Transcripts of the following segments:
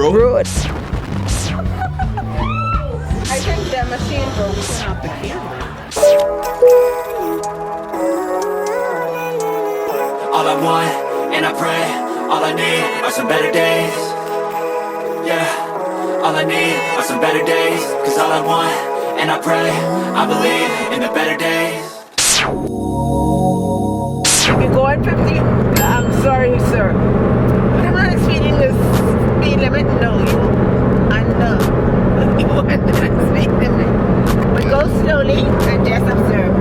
Road. I think the machine broke. Turn off the camera. All I want, and I pray, all I need are some better days. Yeah, all I need are some better days. Cause all I want, and I pray, I believe in the better days. You go at 50. I'm sorry, sir. I'm not speeding the speed limit. No, you under. You under the speed limit. But go slowly and just observe.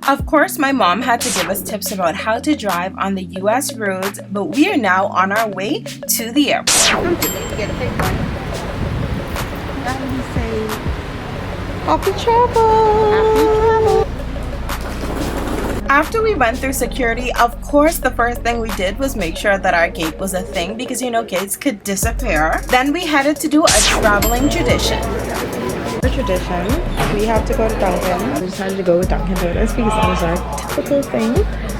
Of course, my mom had to give us tips about how to drive on the US roads, but we are now on our way to the airport. Get a big one. And say, Happy travel! happy travel. After we went through security, of course, the first thing we did was make sure that our gate was a thing because, you know, gates could disappear. Then we headed to do a traveling tradition. The tradition, we have to go to Dunkin'. We decided to go with Dunkin' Donuts because that is our typical thing.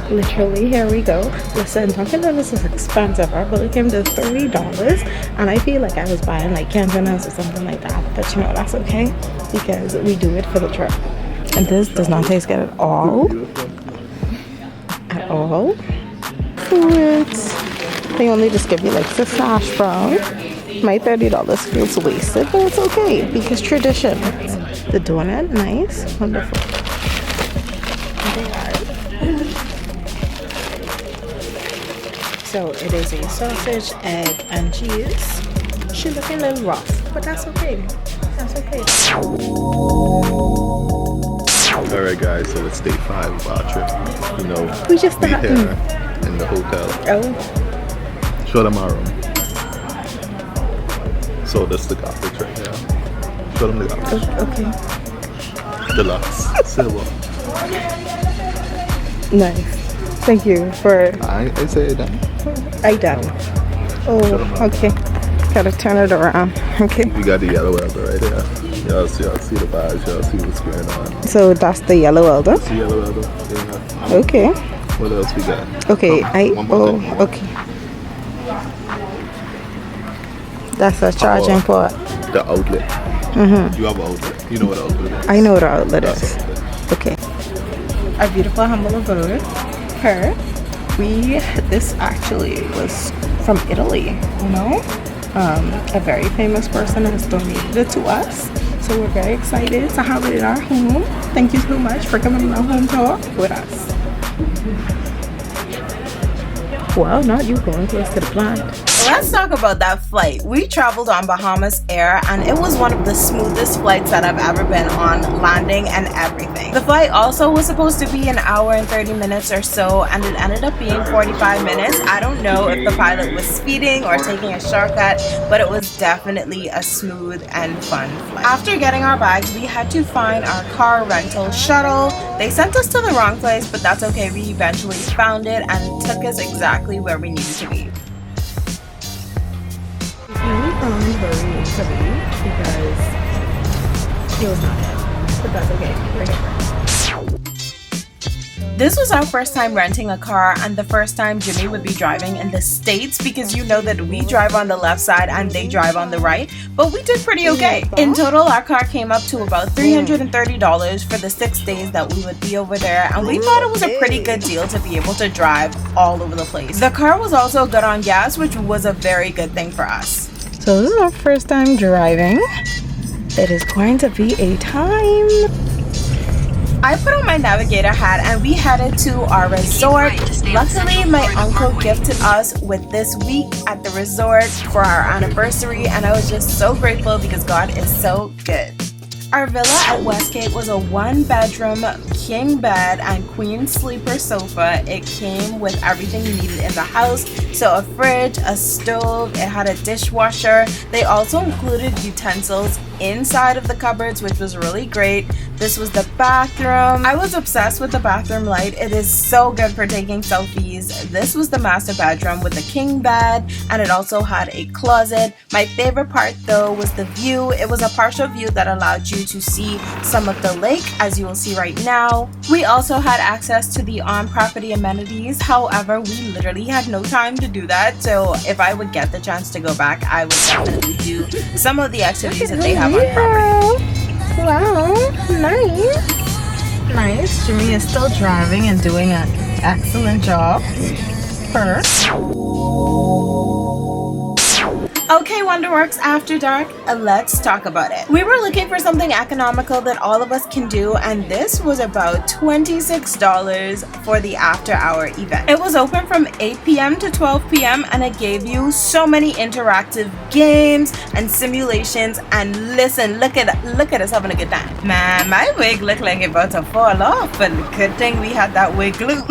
Literally, here we go. Listen, Dunkin' Donuts is expensive. Our bill came to $30, and I feel like I was buying like Cantonas or something like that. But you know, that's okay because we do it for the trip. And this does not taste good at all. At all. Fruits. They only just give you like the hash brown. My $30 feels wasted, but it's okay because tradition. The donut, nice, wonderful. So it is a sausage, egg, and cheese. She's looking a little rough, but that's okay. That's okay. Alright guys, so it's day 5 of our trip. You know, We just we started. here in the hotel. Oh, Show them our room. So that's the garbage right here. Show them the garbage. okay. Deluxe. Silver. Nice. Thank you for I say that. I done. Oh, okay. Gotta turn it around. Okay. We got the yellow elder right there. Y'all see the vibes, y'all see what's going on. So that's the yellow elder. The yellow elder. Yeah. Okay. What else we got? Okay. One more thing. Okay. That's a charging port. The outlet. Mm-hmm. You have an outlet. You know what outlet is? I know what our outlet That's is. an outlet. Okay. Our beautiful humble abode. Her. This actually was from Italy, you know? A very famous person has donated it to us. So we're very excited to have it in our home. Thank you so much for coming on our home tour with us. Well, not you going close to the plant. Let's talk about that flight. We traveled on Bahamas Air and it was one of the smoothest flights that I've ever been on, landing and everything. The flight also was supposed to be an hour and 30 minutes or so and it ended up being 45 minutes. I don't know if the pilot was speeding or taking a shortcut, but it was definitely a smooth and fun flight. After getting our bags, we had to find our car rental shuttle. They sent us to the wrong place, but that's okay. We eventually found it and it took us exactly where we needed to be. Really very heavy because it was not it. But that's okay. We're here. This was our first time renting a car and the first time Jimmy would be driving in the States because you know that we drive on the left side and they drive on the right, but we did pretty okay. In total, our car came up to about $330 for the 6 days that we would be over there, and we thought it was a pretty good deal to be able to drive all over the place. The car was also good on gas, which was a very good thing for us. So this is our first time driving. It is going to be a time. I put on my navigator hat and we headed to our resort. Luckily, my uncle gifted us with this week at the resort for our anniversary, and I was just so grateful because God is so good. Our villa at Westgate was a 1-bedroom king bed and queen sleeper sofa. It came with everything you needed in the house, so a fridge, a stove, it had a dishwasher. They also included utensils inside of the cupboards, which was really great. This was the bathroom. I was obsessed with the bathroom light. It is so good for taking selfies. This was the master bedroom with the king bed, and it also had a closet. My favorite part though was the view. It was a partial view that allowed you to see some of the lake, as you will see right now. We also had access to the on-property amenities. However, we literally had no time to do that, so if I would get the chance to go back, I would definitely do some of the activities that they have on property. Wow, nice. Jimmy is still driving and doing an excellent job. Okay, Wonderworks After Dark, let's talk about it. We were looking for something economical that all of us can do, and this was about $26 for the after-hour event. It was open from 8 p.m. to 12 p.m. and it gave you so many interactive games and simulations. And listen, look at us having a good time. Man, my wig looked like it about to fall off, but good thing we had that wig glue.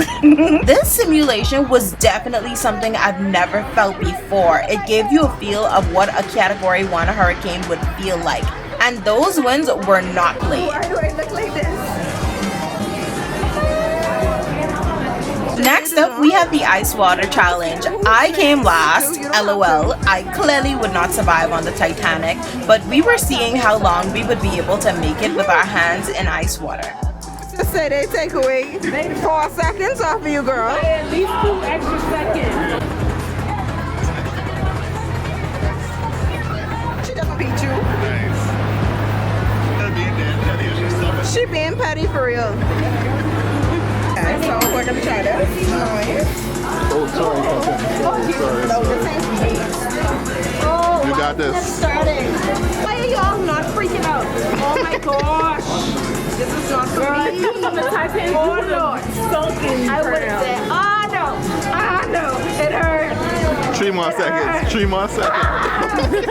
This simulation was definitely something I've never felt before. It gave you a feel of what a Category 1 hurricane would feel like, and those winds were not played. Why do I look like this? Next up, we have the ice water challenge. I came last, LOL. I clearly would not survive on the Titanic, but we were seeing how long we would be able to make it with our hands in ice water. Just say they take away 4 seconds off of you, girl. At least 2 extra seconds. She doesn't beat you. She being petty for real. Okay, so we're gonna try this. Oh, sorry. You got this. Why are y'all not freaking out? Oh my gosh. This is not for me. The Titanic Oh Lord. soaking. I would have said, oh no, it hurt. 3 more seconds. 3 more seconds.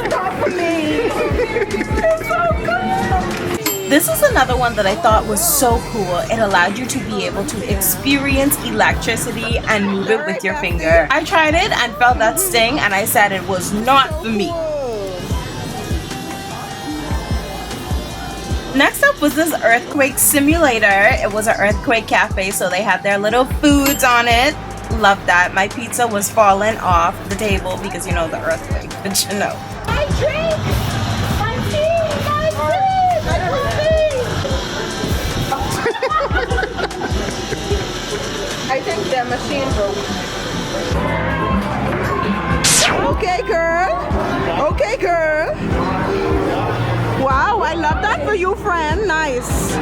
Stop for me. It's so good. This is another one that I thought was so cool. It allowed you to be able to experience electricity and move it with your finger. I tried it and felt that sting, and I said it was not for me. Next up was this earthquake simulator. It was an earthquake cafe, so they had their little foods on it. Love that. My pizza was falling off the table because, you know, the earthquake, but you know. My drink! My tea! My drink! My I think the machine broke. Okay, girl. Okay, girl. Wow, I love that for you, friend. Nice.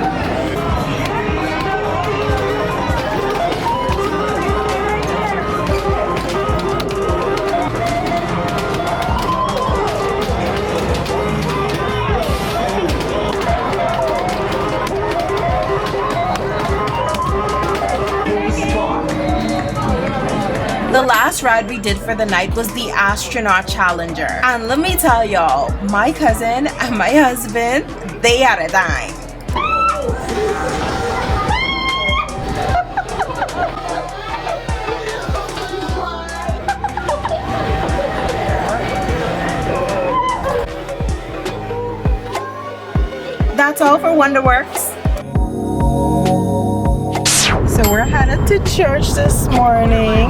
The last ride we did for the night was the Astronaut Challenger. And let me tell y'all, my cousin and my husband, they had a time. That's all for Wonderworks. So we're headed to church this morning.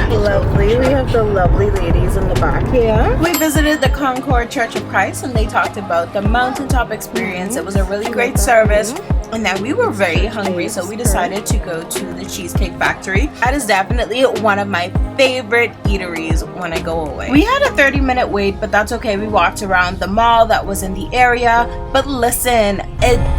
Lovely. We have the lovely ladies in the back here. We visited the Concord Church of Christ and they talked about the mountaintop experience. It was a really great service. And then we were very hungry, so we decided to go to the Cheesecake Factory. That is definitely one of my favorite eateries when I go away. We had a 30-minute wait, but that's okay. We walked around the mall that was in the area. But listen,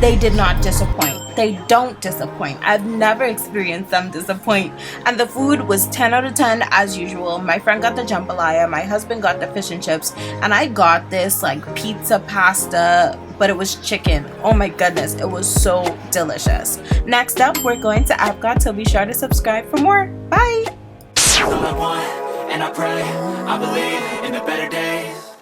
they did not disappoint. They don't disappoint. I've never experienced them disappoint. And the food was 10 out of 10 as usual. My friend got the jambalaya, my husband got the fish and chips, and I got this like pizza pasta, but it was chicken. Oh my goodness, it was so delicious. Next up, we're going to Epcot, so be sure to subscribe for more. Bye! All I want, and I pray, I believe in the better days.